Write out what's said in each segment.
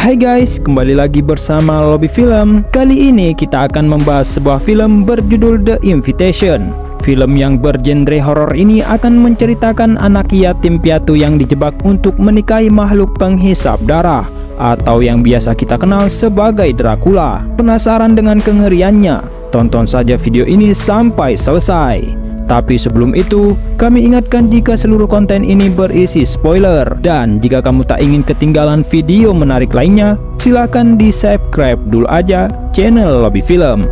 Hai guys, kembali lagi bersama Lobby Film. Kali ini kita akan membahas sebuah film berjudul The Invitation. Film yang bergenre horor ini akan menceritakan anak yatim piatu yang dijebak untuk menikahi makhluk penghisap darah atau yang biasa kita kenal sebagai Dracula. Penasaran dengan kengeriannya? Tonton saja video ini sampai selesai. Tapi sebelum itu, kami ingatkan jika seluruh konten ini berisi spoiler. Dan jika kamu tak ingin ketinggalan video menarik lainnya, silahkan di subscribe dulu aja channel Lobby Film.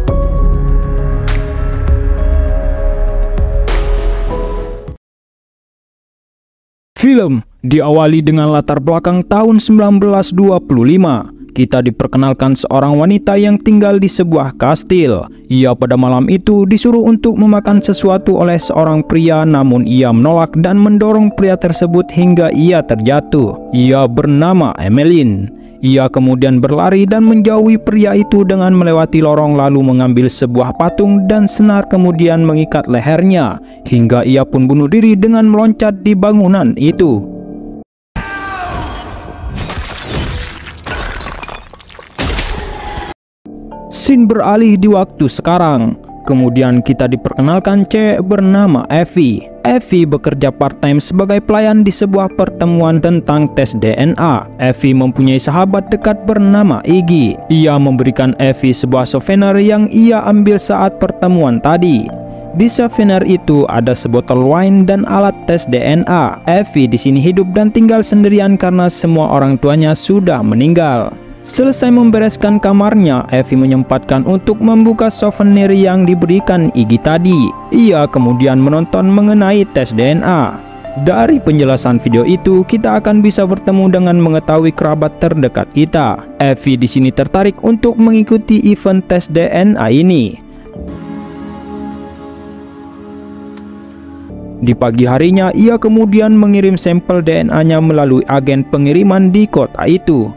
Film diawali dengan latar belakang tahun 1925. Kita diperkenalkan seorang wanita yang tinggal di sebuah kastil. Ia pada malam itu disuruh untuk memakan sesuatu oleh seorang pria, namun ia menolak dan mendorong pria tersebut hingga ia terjatuh. Ia bernama Emmeline. Ia kemudian berlari dan menjauhi pria itu dengan melewati lorong lalu mengambil sebuah patung dan senar kemudian mengikat lehernya hingga ia pun bunuh diri dengan meloncat di bangunan itu. Scene beralih di waktu sekarang. Kemudian kita diperkenalkan cewek bernama Evie. Evie bekerja part-time sebagai pelayan di sebuah pertemuan tentang tes DNA. Evie mempunyai sahabat dekat bernama Iggy. Ia memberikan Evie sebuah souvenir yang ia ambil saat pertemuan tadi. Di souvenir itu ada sebotol wine dan alat tes DNA. Evie di sini hidup dan tinggal sendirian karena semua orang tuanya sudah meninggal. Selesai membereskan kamarnya, Evie menyempatkan untuk membuka souvenir yang diberikan Iggy tadi. Ia kemudian menonton mengenai tes DNA. Dari penjelasan video itu, kita akan bisa bertemu dengan mengetahui kerabat terdekat kita. Evie di sini tertarik untuk mengikuti event tes DNA ini. Di pagi harinya, ia kemudian mengirim sampel DNA-nya melalui agen pengiriman di kota itu.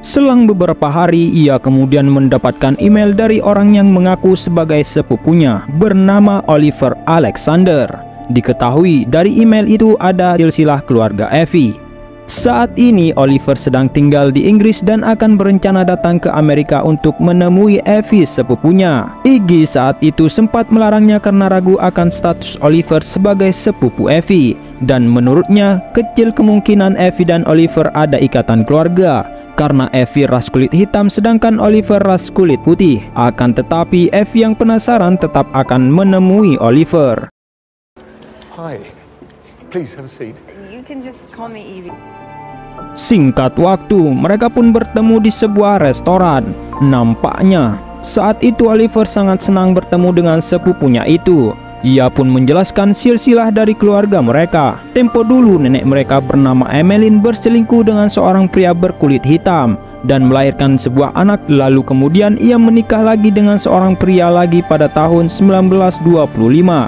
Selang beberapa hari, ia kemudian mendapatkan email dari orang yang mengaku sebagai sepupunya bernama Oliver Alexander. Diketahui dari email itu ada silsilah keluarga Evie. Saat ini Oliver sedang tinggal di Inggris dan akan berencana datang ke Amerika untuk menemui Evie sepupunya. Iggy saat itu sempat melarangnya karena ragu akan status Oliver sebagai sepupu Evie. Dan menurutnya kecil kemungkinan Evie dan Oliver ada ikatan keluarga, karena Evie ras kulit hitam sedangkan Oliver ras kulit putih. Akan tetapi Evie yang penasaran tetap akan menemui Oliver. Hi, please have a seat. You can just call me Evie. Singkat waktu, mereka pun bertemu di sebuah restoran. Nampaknya saat itu Oliver sangat senang bertemu dengan sepupunya itu. Ia pun menjelaskan silsilah dari keluarga mereka. Tempo dulu nenek mereka bernama Emmeline berselingkuh dengan seorang pria berkulit hitam dan melahirkan sebuah anak. Lalu kemudian ia menikah lagi dengan seorang pria lagi pada tahun 1925.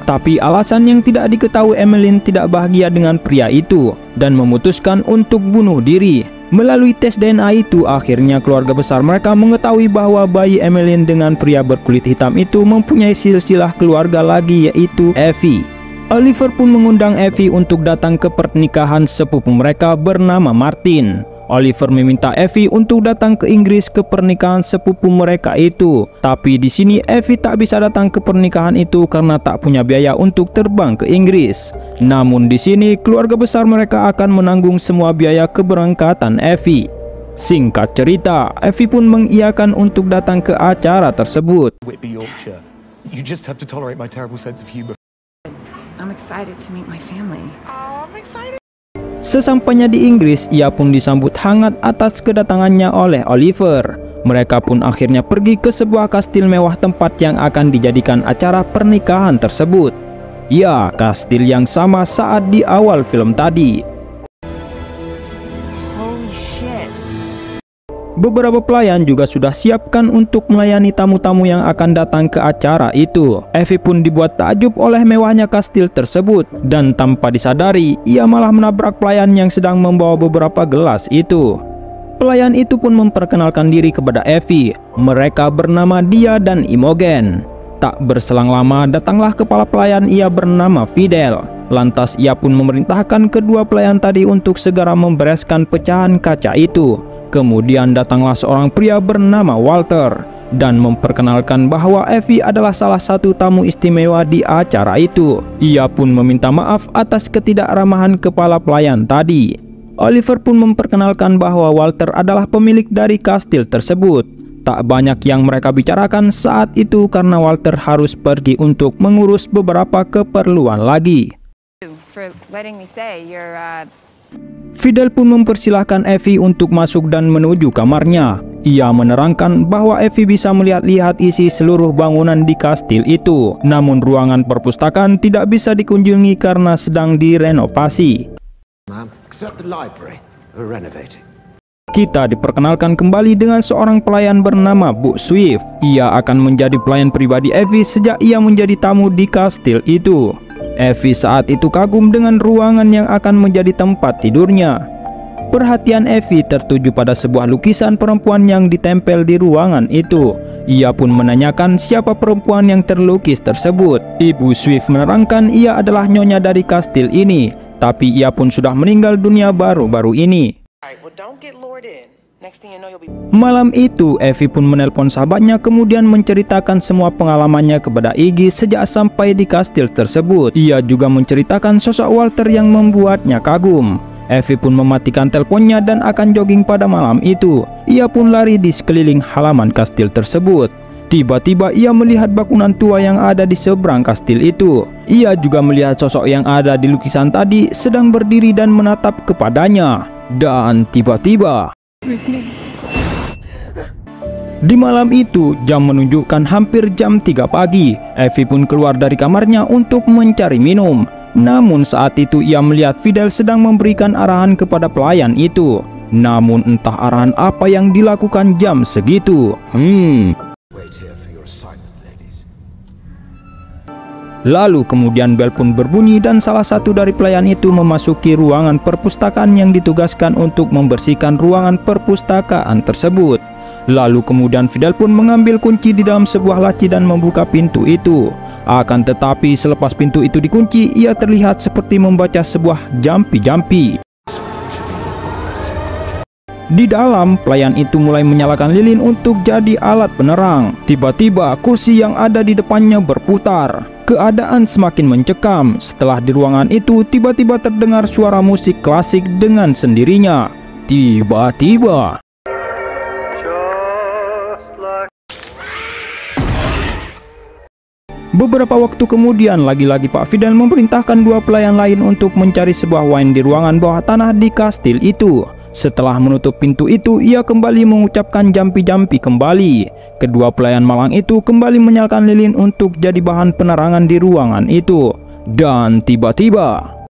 Tapi alasan yang tidak diketahui, Emmeline tidak bahagia dengan pria itu dan memutuskan untuk bunuh diri. Melalui tes DNA itu, akhirnya keluarga besar mereka mengetahui bahwa bayi Emmeline dengan pria berkulit hitam itu mempunyai silsilah keluarga lagi, yaitu Evie. Oliver pun mengundang Evie untuk datang ke pernikahan sepupu mereka bernama Martin. Oliver meminta Evie untuk datang ke Inggris ke pernikahan sepupu mereka itu. Tapi di sini Evie tak bisa datang ke pernikahan itu karena tak punya biaya untuk terbang ke Inggris. Namun di sini keluarga besar mereka akan menanggung semua biaya keberangkatan Evie. Singkat cerita, Evie pun mengiyakan untuk datang ke acara tersebut. Whitby, Yorkshire. You just have to tolerate my terrible sense of humor. I'm excited to meet my family. Oh, I'm excited. Sesampainya di Inggris, ia pun disambut hangat atas kedatangannya oleh Oliver. Mereka pun akhirnya pergi ke sebuah kastil mewah tempat yang akan dijadikan acara pernikahan tersebut. Ya, kastil yang sama saat di awal film tadi. Holy shit. Beberapa pelayan juga sudah siapkan untuk melayani tamu-tamu yang akan datang ke acara itu. Evie pun dibuat takjub oleh mewahnya kastil tersebut, dan tanpa disadari ia malah menabrak pelayan yang sedang membawa beberapa gelas itu. Pelayan itu pun memperkenalkan diri kepada Evie. Mereka bernama Dia dan Imogen. Tak berselang lama datanglah kepala pelayan, ia bernama Fidel. Lantas ia pun memerintahkan kedua pelayan tadi untuk segera membereskan pecahan kaca itu. Kemudian datanglah seorang pria bernama Walter dan memperkenalkan bahwa Evie adalah salah satu tamu istimewa di acara itu. Ia pun meminta maaf atas ketidakramahan kepala pelayan tadi. Oliver pun memperkenalkan bahwa Walter adalah pemilik dari kastil tersebut. Tak banyak yang mereka bicarakan saat itu karena Walter harus pergi untuk mengurus beberapa keperluan lagi. For letting me say you're Fidel pun mempersilahkan Evie untuk masuk dan menuju kamarnya. Ia menerangkan bahwa Evie bisa melihat-lihat isi seluruh bangunan di kastil itu. Namun ruangan perpustakaan tidak bisa dikunjungi karena sedang direnovasi. Except the library, we're renovating. Kita diperkenalkan kembali dengan seorang pelayan bernama Bu Swift. Ia akan menjadi pelayan pribadi Evie sejak ia menjadi tamu di kastil itu. Evie saat itu kagum dengan ruangan yang akan menjadi tempat tidurnya. Perhatian Evie tertuju pada sebuah lukisan perempuan yang ditempel di ruangan itu. Ia pun menanyakan siapa perempuan yang terlukis tersebut. Ibu Swift menerangkan ia adalah nyonya dari kastil ini, tapi ia pun sudah meninggal dunia baru-baru ini. Malam itu, Evie pun menelpon sahabatnya kemudian menceritakan semua pengalamannya kepada Iggy sejak sampai di kastil tersebut. Ia juga menceritakan sosok Walter yang membuatnya kagum. Evie pun mematikan teleponnya dan akan jogging pada malam itu. Ia pun lari di sekeliling halaman kastil tersebut. Tiba-tiba ia melihat bangunan tua yang ada di seberang kastil itu. Ia juga melihat sosok yang ada di lukisan tadi sedang berdiri dan menatap kepadanya. Dan tiba-tiba di malam itu, jam menunjukkan hampir jam 3 pagi. Evie pun keluar dari kamarnya untuk mencari minum. Namun saat itu ia melihat Fidel sedang memberikan arahan kepada pelayan itu. Namun entah arahan apa yang dilakukan jam segitu. Lalu kemudian bel pun berbunyi dan salah satu dari pelayan itu memasuki ruangan perpustakaan yang ditugaskan untuk membersihkan ruangan perpustakaan tersebut. Lalu kemudian Fidel pun mengambil kunci di dalam sebuah laci dan membuka pintu itu. Akan tetapi selepas pintu itu dikunci, ia terlihat seperti membaca sebuah jampi-jampi. Di dalam, pelayan itu mulai menyalakan lilin untuk jadi alat penerang. Tiba-tiba kursi yang ada di depannya berputar. Keadaan semakin mencekam. Setelah di ruangan itu, tiba-tiba terdengar suara musik klasik dengan sendirinya. Tiba-tiba beberapa waktu kemudian, lagi-lagi Pak Fidel memerintahkan dua pelayan lain untuk mencari sebuah wine di ruangan bawah tanah di kastil itu. Setelah menutup pintu itu, ia kembali mengucapkan jampi-jampi kembali. Kedua pelayan malang itu kembali menyalakan lilin untuk jadi bahan penerangan di ruangan itu. Dan tiba-tiba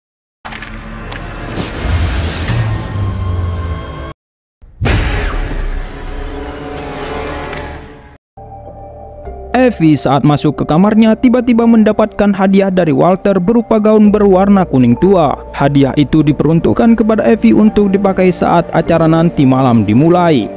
Evie saat masuk ke kamarnya tiba-tiba mendapatkan hadiah dari Walter berupa gaun berwarna kuning tua. Hadiah itu diperuntukkan kepada Evie untuk dipakai saat acara nanti malam dimulai.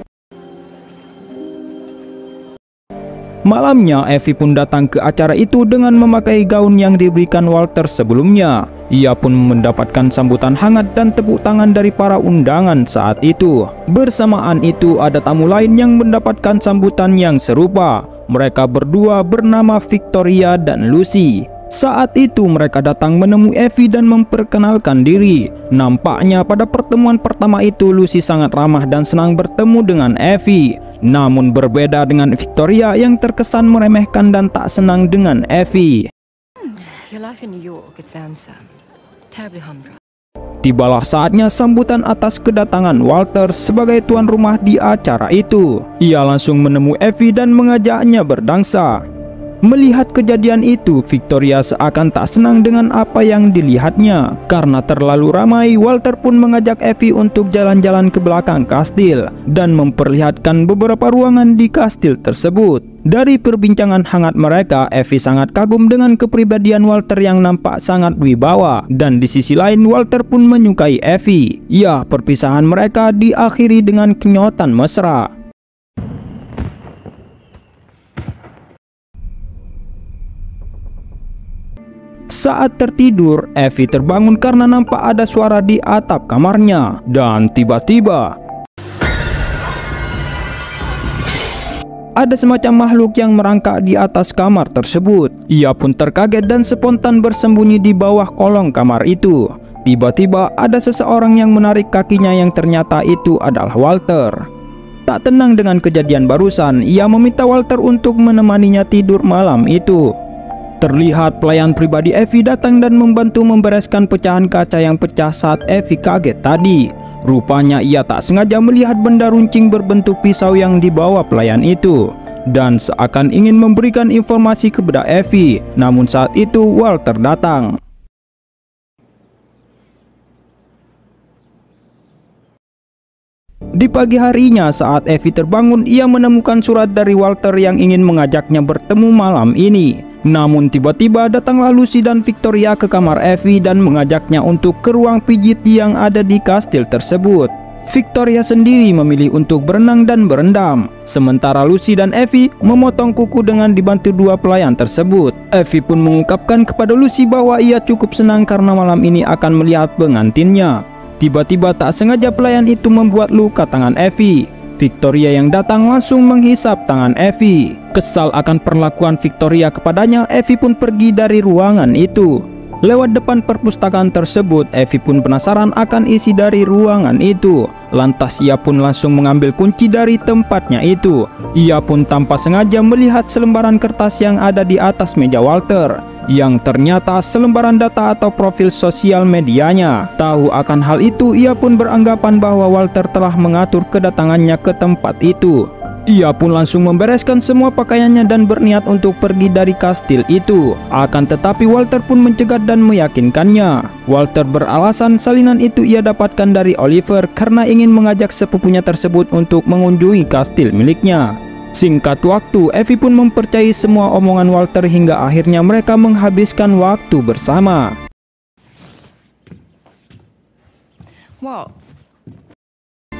Malamnya, Evie pun datang ke acara itu dengan memakai gaun yang diberikan Walter sebelumnya. Ia pun mendapatkan sambutan hangat dan tepuk tangan dari para undangan saat itu. Bersamaan itu, ada tamu lain yang mendapatkan sambutan yang serupa. Mereka berdua bernama Victoria dan Lucy. Saat itu mereka datang menemui Evie dan memperkenalkan diri. Nampaknya pada pertemuan pertama itu Lucy sangat ramah dan senang bertemu dengan Evie. Namun berbeda dengan Victoria yang terkesan meremehkan dan tak senang dengan Evie. Your life in New York, it sounds terribly humdrum. Tibalah saatnya sambutan atas kedatangan Walter sebagai tuan rumah di acara itu. Ia langsung menemui Evie dan mengajaknya berdansa. Melihat kejadian itu, Victoria seakan tak senang dengan apa yang dilihatnya. Karena terlalu ramai, Walter pun mengajak Evie untuk jalan-jalan ke belakang kastil dan memperlihatkan beberapa ruangan di kastil tersebut. Dari perbincangan hangat mereka, Evie sangat kagum dengan kepribadian Walter yang nampak sangat wibawa. Dan di sisi lain, Walter pun menyukai Evie. Ya, perpisahan mereka diakhiri dengan kenyotan mesra. Saat tertidur, Evie terbangun karena nampak ada suara di atap kamarnya. Dan tiba-tiba ada semacam makhluk yang merangkak di atas kamar tersebut. Ia pun terkaget dan spontan bersembunyi di bawah kolong kamar itu. Tiba-tiba ada seseorang yang menarik kakinya yang ternyata itu adalah Walter. Tak tenang dengan kejadian barusan, ia meminta Walter untuk menemaninya tidur malam itu. Terlihat pelayan pribadi Evie datang dan membantu membereskan pecahan kaca yang pecah saat Evie kaget tadi. Rupanya ia tak sengaja melihat benda runcing berbentuk pisau yang dibawa pelayan itu, dan seakan ingin memberikan informasi kepada Evie. Namun saat itu Walter datang. Di pagi harinya saat Evie terbangun, ia menemukan surat dari Walter yang ingin mengajaknya bertemu malam ini. Namun tiba-tiba datanglah Lucy dan Victoria ke kamar Evie dan mengajaknya untuk ke ruang pijit yang ada di kastil tersebut. Victoria sendiri memilih untuk berenang dan berendam, sementara Lucy dan Evie memotong kuku dengan dibantu dua pelayan tersebut. Evie pun mengungkapkan kepada Lucy bahwa ia cukup senang karena malam ini akan melihat pengantinnya. Tiba-tiba tak sengaja pelayan itu membuat luka tangan Evie. Victoria yang datang langsung menghisap tangan Evie. Kesal akan perlakuan Victoria kepadanya, Evie pun pergi dari ruangan itu. Lewat depan perpustakaan tersebut, Evie pun penasaran akan isi dari ruangan itu. Lantas ia pun langsung mengambil kunci dari tempatnya itu. Ia pun tanpa sengaja melihat selembaran kertas yang ada di atas meja Walter, yang ternyata selembaran data atau profil sosial medianya. Tahu akan hal itu, ia pun beranggapan bahwa Walter telah mengatur kedatangannya ke tempat itu. Ia pun langsung membereskan semua pakaiannya dan berniat untuk pergi dari kastil itu. Akan tetapi Walter pun mencegat dan meyakinkannya. Walter beralasan salinan itu ia dapatkan dari Oliver karena ingin mengajak sepupunya tersebut untuk mengunjungi kastil miliknya. Singkat waktu, Evie pun mempercayai semua omongan Walter hingga akhirnya mereka menghabiskan waktu bersama. What?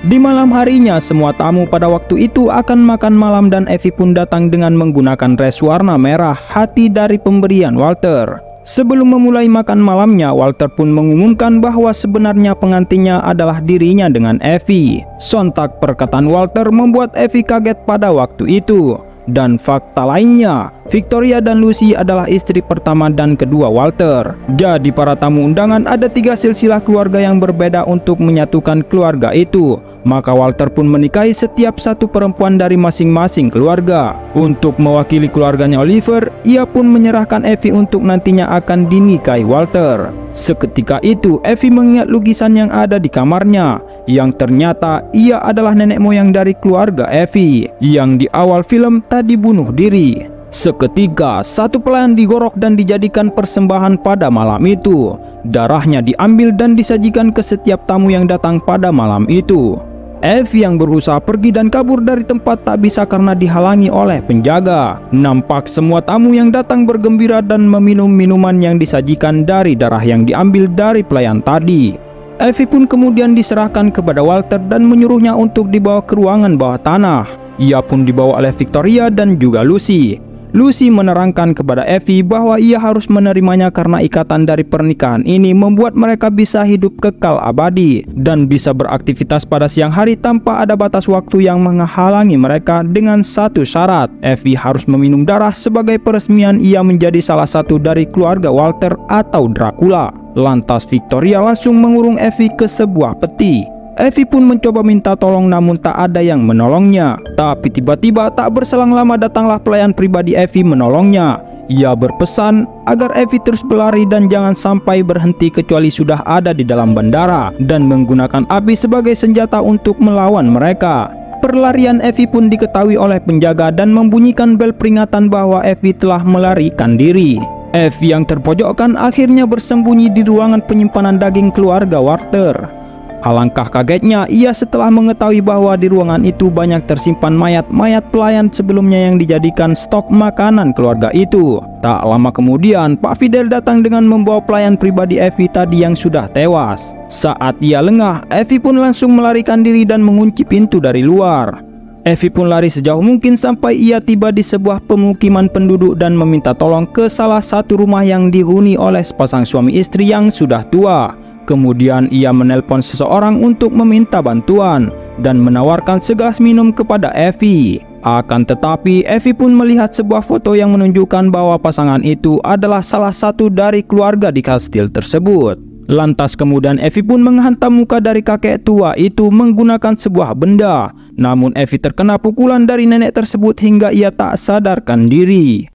Di malam harinya, semua tamu pada waktu itu akan makan malam dan Evie pun datang dengan menggunakan dress warna merah hati dari pemberian Walter. Sebelum memulai makan malamnya, Walter pun mengumumkan bahwa sebenarnya pengantinnya adalah dirinya dengan Evie. Sontak perkataan Walter membuat Evie kaget pada waktu itu. Dan fakta lainnya, Victoria dan Lucy adalah istri pertama dan kedua Walter. Jadi para tamu undangan ada 3 silsilah keluarga yang berbeda untuk menyatukan keluarga itu. Maka Walter pun menikahi setiap satu perempuan dari masing-masing keluarga. Untuk mewakili keluarganya Oliver, ia pun menyerahkan Evie untuk nantinya akan dinikahi Walter. Seketika itu, Evie mengingat lukisan yang ada di kamarnya, yang ternyata ia adalah nenek moyang dari keluarga Evie, yang di awal film tadi bunuh diri. Seketika, satu pelayan digorok dan dijadikan persembahan pada malam itu. Darahnya diambil dan disajikan ke setiap tamu yang datang pada malam itu. Evie yang berusaha pergi dan kabur dari tempat tak bisa karena dihalangi oleh penjaga. Nampak semua tamu yang datang bergembira dan meminum minuman yang disajikan dari darah yang diambil dari pelayan tadi. Evie pun kemudian diserahkan kepada Walter dan menyuruhnya untuk dibawa ke ruangan bawah tanah. Ia pun dibawa oleh Victoria dan juga Lucy. Lucy menerangkan kepada Evie bahwa ia harus menerimanya karena ikatan dari pernikahan ini membuat mereka bisa hidup kekal abadi dan bisa beraktivitas pada siang hari tanpa ada batas waktu yang menghalangi mereka dengan satu syarat. Evie harus meminum darah sebagai peresmian ia menjadi salah satu dari keluarga Walter atau Dracula. Lantas Victoria langsung mengurung Evie ke sebuah peti. Evie pun mencoba minta tolong namun tak ada yang menolongnya. Tapi tiba-tiba tak berselang lama datanglah pelayan pribadi Evie menolongnya. Ia berpesan agar Evie terus berlari dan jangan sampai berhenti kecuali sudah ada di dalam bandara, dan menggunakan api sebagai senjata untuk melawan mereka. Perlarian Evie pun diketahui oleh penjaga dan membunyikan bel peringatan bahwa Evie telah melarikan diri. Evie yang terpojokkan akhirnya bersembunyi di ruangan penyimpanan daging keluarga Walter. Alangkah kagetnya ia setelah mengetahui bahwa di ruangan itu banyak tersimpan mayat-mayat pelayan sebelumnya yang dijadikan stok makanan keluarga itu. Tak lama kemudian, Pak Fidel datang dengan membawa pelayan pribadi Evie tadi yang sudah tewas. Saat ia lengah, Evie pun langsung melarikan diri dan mengunci pintu dari luar. Effie pun lari sejauh mungkin sampai ia tiba di sebuah pemukiman penduduk dan meminta tolong ke salah satu rumah yang dihuni oleh sepasang suami istri yang sudah tua. Kemudian ia menelpon seseorang untuk meminta bantuan dan menawarkan segelas minum kepada Effie. Akan tetapi Effie pun melihat sebuah foto yang menunjukkan bahwa pasangan itu adalah salah satu dari keluarga di kastil tersebut. Lantas kemudian Effie pun menghantam muka dari kakek tua itu menggunakan sebuah benda. Namun Effie terkena pukulan dari nenek tersebut hingga ia tak sadarkan diri.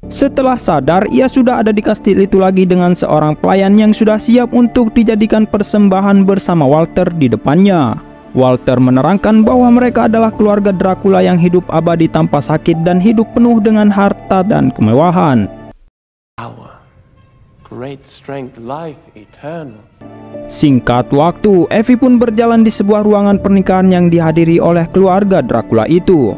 Setelah sadar, ia sudah ada di kastil itu lagi dengan seorang pelayan yang sudah siap untuk dijadikan persembahan bersama Walter di depannya. Walter menerangkan bahwa mereka adalah keluarga Dracula yang hidup abadi tanpa sakit dan hidup penuh dengan harta dan kemewahan. Power, great strength, life eternal. Singkat waktu, Effie pun berjalan di sebuah ruangan pernikahan yang dihadiri oleh keluarga Dracula itu.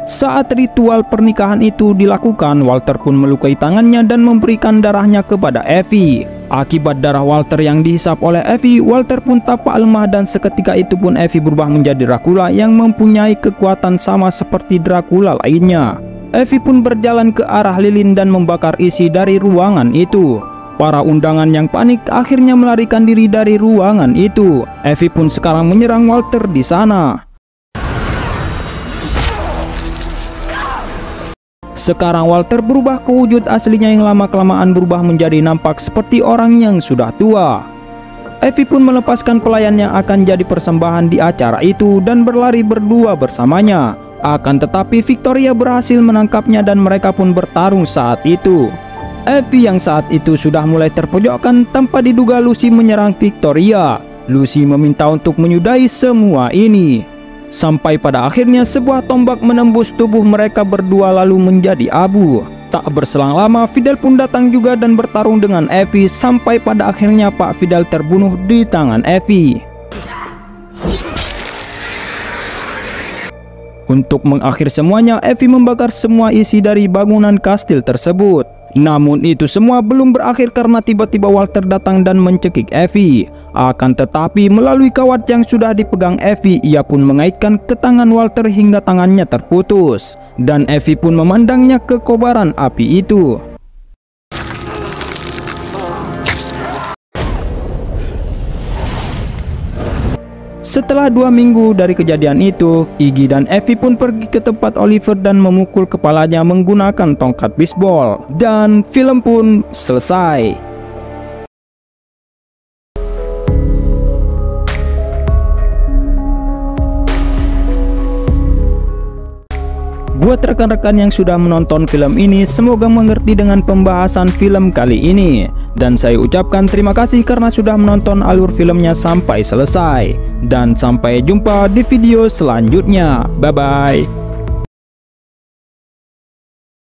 Saat ritual pernikahan itu dilakukan, Walter pun melukai tangannya dan memberikan darahnya kepada Effie. Akibat darah Walter yang dihisap oleh Effie, Walter pun tampak lemah dan seketika itu pun Effie berubah menjadi Dracula yang mempunyai kekuatan sama seperti Dracula lainnya. Effie pun berjalan ke arah lilin dan membakar isi dari ruangan itu. Para undangan yang panik akhirnya melarikan diri dari ruangan itu. Effie pun sekarang menyerang Walter di sana. Sekarang Walter berubah ke wujud aslinya yang lama-kelamaan berubah menjadi nampak seperti orang yang sudah tua. Effie pun melepaskan pelayan yang akan jadi persembahan di acara itu dan berlari berdua bersamanya. Akan tetapi Victoria berhasil menangkapnya dan mereka pun bertarung saat itu. Effie yang saat itu sudah mulai terpojokkan tanpa diduga Lucy menyerang Victoria. Lucy meminta untuk menyudahi semua ini. Sampai pada akhirnya sebuah tombak menembus tubuh mereka berdua lalu menjadi abu. Tak berselang lama Fidel pun datang juga dan bertarung dengan Effie sampai pada akhirnya Pak Fidel terbunuh di tangan Effie. Untuk mengakhiri semuanya, Effie membakar semua isi dari bangunan kastil tersebut. Namun itu semua belum berakhir karena tiba-tiba Walter datang dan mencekik Effie. Akan tetapi melalui kawat yang sudah dipegang Effie, ia pun mengaitkan ke tangan Walter hingga tangannya terputus. Dan Effie pun memandangnya ke kobaran api itu. Setelah 2 minggu dari kejadian itu, Iggy dan Effie pun pergi ke tempat Oliver dan memukul kepalanya menggunakan tongkat bisbol. Dan film pun selesai. Buat rekan-rekan yang sudah menonton film ini, semoga mengerti dengan pembahasan film kali ini. Dan saya ucapkan terima kasih karena sudah menonton alur filmnya sampai selesai. Dan sampai jumpa di video selanjutnya. Bye-bye.